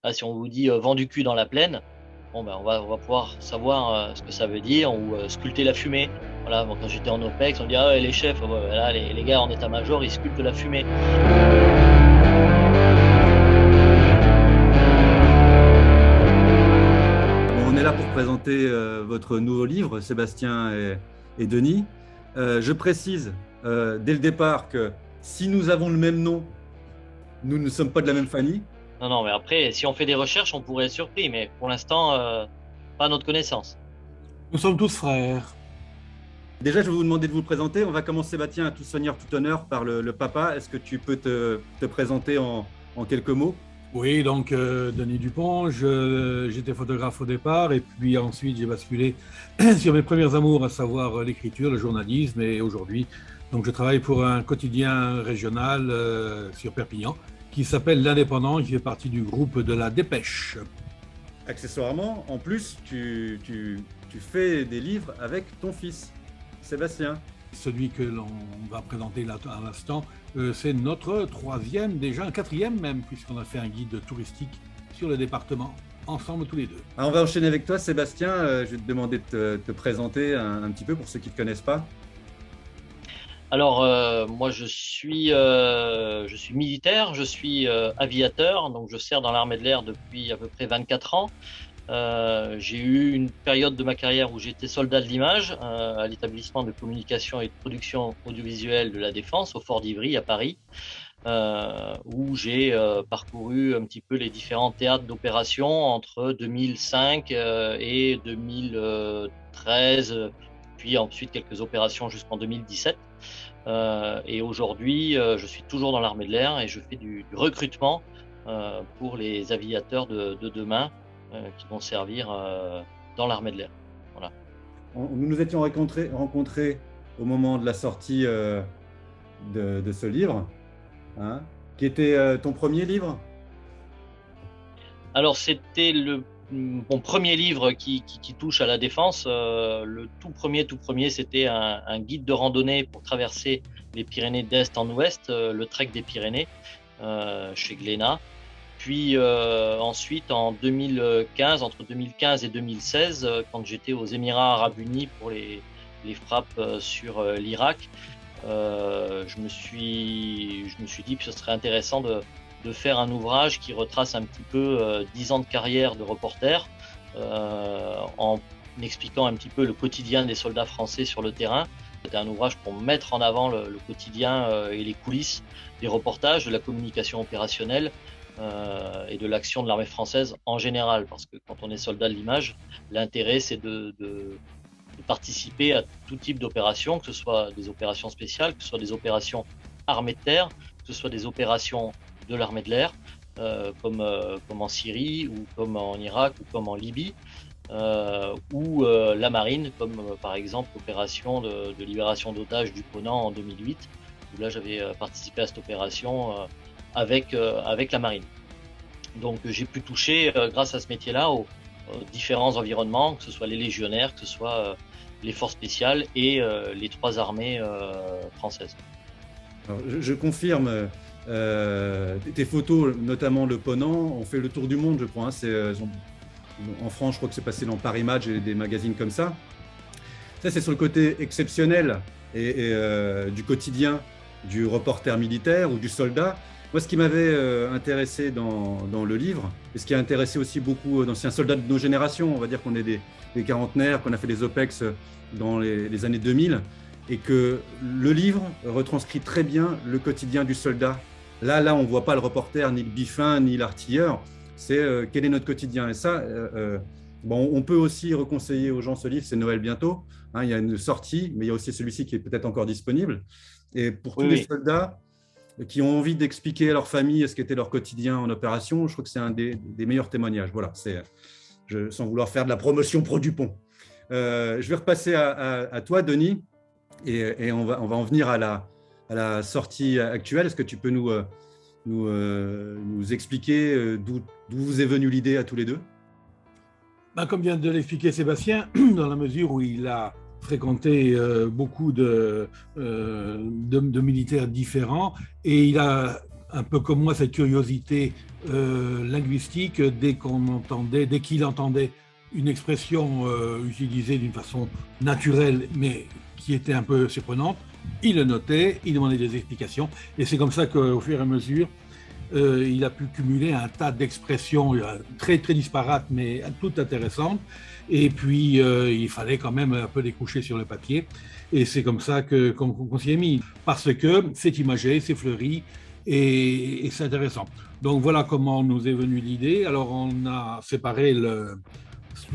Là, si on vous dit vent du cul dans la plaine, bon, ben, on va pouvoir savoir ce que ça veut dire, ou sculpter la fumée. Voilà, moi, quand j'étais en OPEX, on dit ah ouais, les chefs, ouais, là, les gars en état-major, ils sculptent la fumée. Bon, on est là pour présenter votre nouveau livre, Sébastien et Denis. Je précise dès le départ que si nous avons le même nom, nous ne sommes pas de la même famille. Non, non, mais après, si on fait des recherches, on pourrait être surpris, mais pour l'instant, pas à notre connaissance. Nous sommes tous frères. Déjà, je vais vous demander de vous présenter. On va commencer, Sébastien, à tout seigneur, tout honneur, par le papa. Est-ce que tu peux te présenter en quelques mots? Oui, donc Denis Dupont, j'étais photographe au départ et puis ensuite j'ai basculé sur mes premiers amours, à savoir l'écriture, le journalisme et aujourd'hui, donc je travaille pour un quotidien régional sur Perpignan qui s'appelle L'Indépendant, qui fait partie du groupe de La Dépêche. Accessoirement, en plus, tu fais des livres avec ton fils, Sébastien. Celui que l'on va présenter là à l'instant, c'est notre troisième, déjà un quatrième même, puisqu'on a fait un guide touristique sur le département, ensemble tous les deux. Alors, on va enchaîner avec toi, Sébastien. Je vais te demander de te présenter un petit peu pour ceux qui ne te connaissent pas. Alors, moi, je suis militaire, je suis aviateur, donc je sers dans l'armée de l'air depuis à peu près 24 ans. J'ai eu une période de ma carrière où j'étais soldat de l'image à l'établissement de communication et de production audiovisuelle de la Défense au Fort d'Ivry à Paris, où j'ai parcouru un petit peu les différents théâtres d'opération entre 2005 et 2013, puis ensuite quelques opérations jusqu'en 2017. Et aujourd'hui, je suis toujours dans l'armée de l'air et je fais du recrutement pour les aviateurs de demain qui vont servir dans l'armée de l'air. Voilà. Nous nous étions rencontrés au moment de la sortie de ce livre, hein, qui était ton premier livre. Alors, c'était mon premier livre qui touche à la défense. Le tout premier, c'était un guide de randonnée pour traverser les Pyrénées d'est en ouest, le Trek des Pyrénées, chez Glénat. Puis ensuite, en 2015, entre 2015 et 2016, quand j'étais aux Émirats Arabes Unis pour les frappes sur l'Irak, je me suis dit que ce serait intéressant de faire un ouvrage qui retrace un petit peu 10 ans de carrière de reporter, en expliquant un petit peu le quotidien des soldats français sur le terrain. C'était un ouvrage pour mettre en avant le quotidien et les coulisses des reportages, de la communication opérationnelle et de l'action de l'armée française en général. Parce que quand on est soldat de l'image, l'intérêt c'est de participer à tout type d'opérations, que ce soit des opérations spéciales, que ce soit des opérations armées de terre, que ce soit des opérations de l'armée de l'air, comme en Syrie, ou comme en Irak, ou comme en Libye, ou la marine, comme par exemple l'opération de libération d'otages du Ponant en 2008, où là j'avais participé à cette opération avec la marine. Donc j'ai pu toucher, grâce à ce métier-là, aux différents environnements, que ce soit les légionnaires, que ce soit les forces spéciales et les trois armées françaises. Alors, je confirme, tes photos, notamment le Ponant, ont fait le tour du monde, je crois. Hein. En France, je crois que c'est passé dans Paris Match et des magazines comme ça. Ça, c'est sur le côté exceptionnel et du quotidien du reporter militaire ou du soldat. Moi, ce qui m'avait intéressé dans le livre, et ce qui a intéressé aussi beaucoup d'anciens soldats de nos générations, on va dire qu'on est des quarantenaires, qu'on a fait des OPEX dans les années 2000, et que le livre retranscrit très bien le quotidien du soldat. Là, on ne voit pas le reporter, ni le biffin, ni l'artilleur. C'est quel est notre quotidien. Et ça, bon, on peut aussi reconseiller aux gens ce livre, c'est Noël bientôt. Hein, il y a une sortie, mais il y a aussi celui-ci qui est peut-être encore disponible. Et pour tous les soldats qui ont envie d'expliquer à leur famille ce qu'était leur quotidien en opération, je trouve que c'est un des meilleurs témoignages. Voilà, sans vouloir faire de la promotion pro Dupont. Je vais repasser à toi, Denis, et on va en venir à la sortie actuelle. Est-ce que tu peux nous expliquer d'où vous est venue l'idée à tous les deux? Comme vient de l'expliquer Sébastien, dans la mesure où il a fréquenté beaucoup de militaires différents et il a un peu comme moi cette curiosité linguistique dès qu'il entendait une expression utilisée d'une façon naturelle, mais qui était un peu surprenante, il le notait, il demandait des explications, et c'est comme ça qu'au fur et à mesure, il a pu cumuler un tas d'expressions très, très disparates, mais toutes intéressantes. Et puis, il fallait quand même un peu les coucher sur le papier. Et c'est comme ça qu'on s'y est mis. Parce que c'est imagé, c'est fleuri et c'est intéressant. Donc, voilà comment nous est venue l'idée. Alors, on a séparé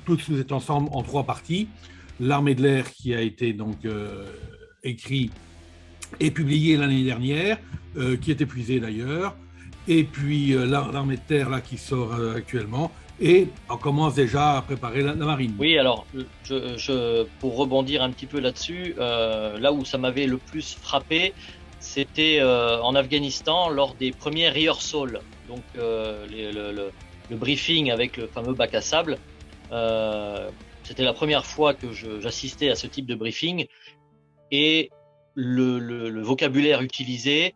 tout cet ensemble en 3 parties. L'Armée de l'air qui a été donc écrit et publié l'année dernière, qui est épuisé d'ailleurs. Et puis l'armée de terre là, qui sort actuellement, et on commence déjà à préparer la marine. Oui, alors pour rebondir un petit peu là-dessus, là où ça m'avait le plus frappé, c'était en Afghanistan lors des premiers rehearsals, donc le briefing avec le fameux bac à sable. C'était la première fois que j'assistais à ce type de briefing, et le vocabulaire utilisé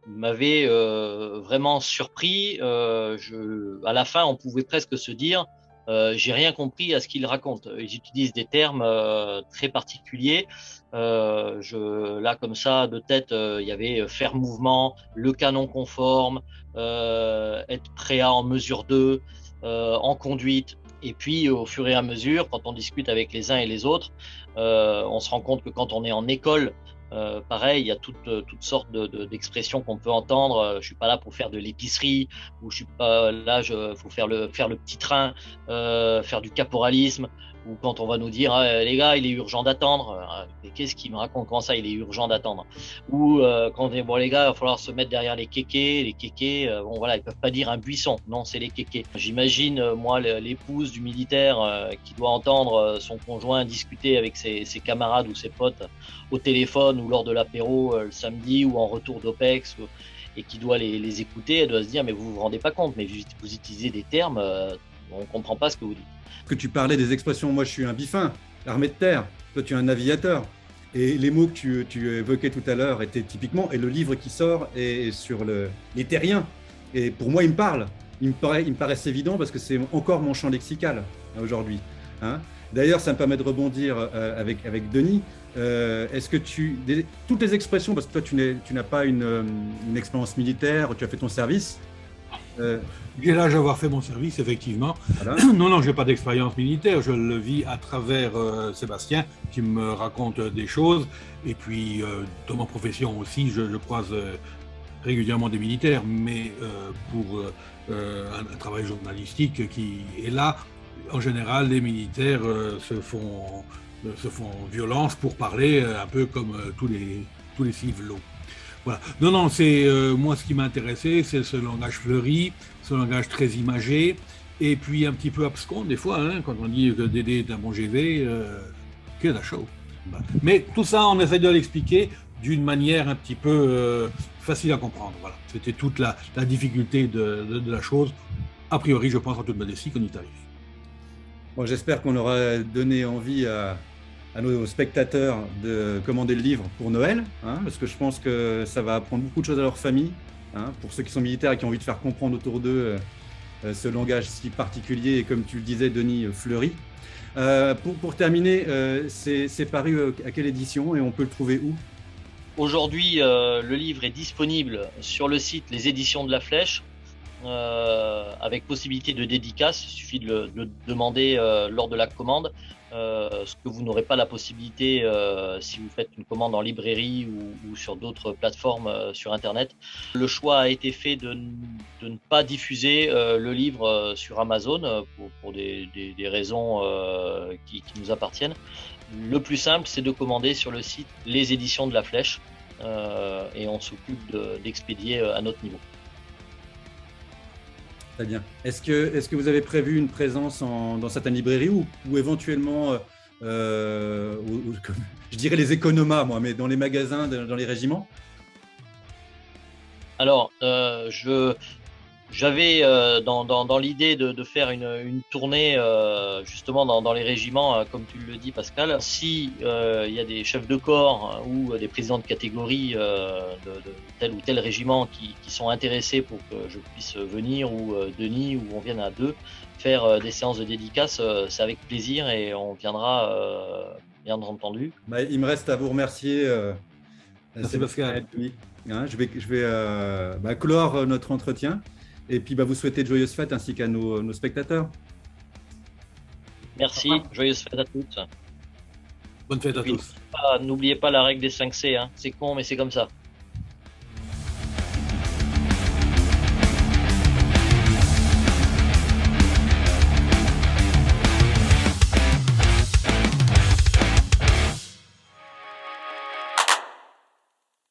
m'avait vraiment surpris. À la fin, on pouvait presque se dire j'ai rien compris à ce qu'il raconte. Ils utilisent des termes très particuliers. Là, comme ça, de tête, il y avait faire mouvement, le canon conforme, être préa en mesure 2, en conduite. Et puis, au fur et à mesure, quand on discute avec les uns et les autres, on se rend compte que quand on est en école, pareil, il y a toutes sortes d'expressions qu'on peut entendre. Je suis pas là pour faire de l'épicerie, ou je suis pas là, faut faire le petit train, faire du caporalisme, ou quand on va nous dire les gars, il est urgent d'attendre. Qu'est-ce qu'il me raconte? Comment ça, il est urgent d'attendre? Ou quand on dit bon les gars, il va falloir se mettre derrière les kékés. Les kékés, bon voilà, ils peuvent pas dire un buisson. Non, c'est les kékés. J'imagine moi l'épouse du militaire qui doit entendre son conjoint discuter avec ses camarades ou ses potes au téléphone ou lors de l'apéro le samedi ou en retour d'OPEX, et qui doit les écouter. Elle doit se dire mais vous vous rendez pas compte, mais vous utilisez des termes, on comprend pas ce que vous dites. Que tu parlais des expressions, moi je suis un bifin, l'armée de terre, toi tu es un navigateur. Et les mots que tu évoquais tout à l'heure étaient typiquement, et le livre qui sort est sur les terriens. Et pour moi, il me parle. Il me paraissent évident parce que c'est encore mon champ lexical aujourd'hui. Hein. D'ailleurs, ça me permet de rebondir avec Denis. Est-ce que toutes les expressions, parce que toi tu n'as pas une expérience militaire, tu as fait ton service. J'ai l'âge d'avoir fait mon service, effectivement. Voilà. Non, je n'ai pas d'expérience militaire. Je le vis à travers Sébastien, qui me raconte des choses. Et puis, dans ma profession aussi, je croise régulièrement des militaires, mais pour un travail journalistique qui est là, en général, les militaires se font violence pour parler un peu comme tous les civilos. Voilà. Non, c'est moi ce qui m'a intéressé, c'est ce langage fleuri, ce langage très imagé, et puis un petit peu abscon des fois, hein, quand on dit que Dédé est un bon GV, qu'est-ce que chaud. Voilà. Mais tout ça, on essaie de l'expliquer d'une manière un petit peu facile à comprendre. Voilà. C'était toute la difficulté de la chose. A priori, je pense en toute modestie qu'on y est arrivé. Bon, j'espère qu'on aura donné envie à nos spectateurs de commander le livre pour Noël, hein, parce que je pense que ça va apprendre beaucoup de choses à leur famille, hein, pour ceux qui sont militaires et qui ont envie de faire comprendre autour d'eux ce langage si particulier et, comme tu le disais, Denis, fleuri. Pour terminer, c'est paru à quelle édition et on peut le trouver où? Aujourd'hui, le livre est disponible sur le site Les Éditions de la Flèche, avec possibilité de dédicace. Il suffit de le demander lors de la commande, ce que vous n'aurez pas la possibilité si vous faites une commande en librairie ou sur d'autres plateformes sur Internet. Le choix a été fait de ne pas diffuser le livre sur Amazon pour des raisons qui nous appartiennent. Le plus simple, c'est de commander sur le site Les Éditions de la Flèche, et on s'occupe d'expédier à notre niveau. Très bien. Est-ce que vous avez prévu une présence dans certaines librairies ou éventuellement, je dirais les économas, moi, mais dans les magasins, dans les régiments? Alors, J'avais dans l'idée de faire une tournée justement dans les régiments, comme tu le dis Pascal. Si il y a des chefs de corps ou des présidents de catégorie de tel ou tel régiment qui sont intéressés pour que je puisse venir, ou Denis, ou on vienne à deux faire des séances de dédicaces, c'est avec plaisir et on viendra bien entendu. Bah, il me reste à vous remercier. Merci Pascal. Hein, je vais clore notre entretien et puis vous souhaiter de joyeuses fêtes ainsi qu'à nos spectateurs. Merci, joyeuses fêtes à toutes. Bonne fête à tous. N'oubliez pas la règle des 5 C, hein. C'est con mais c'est comme ça.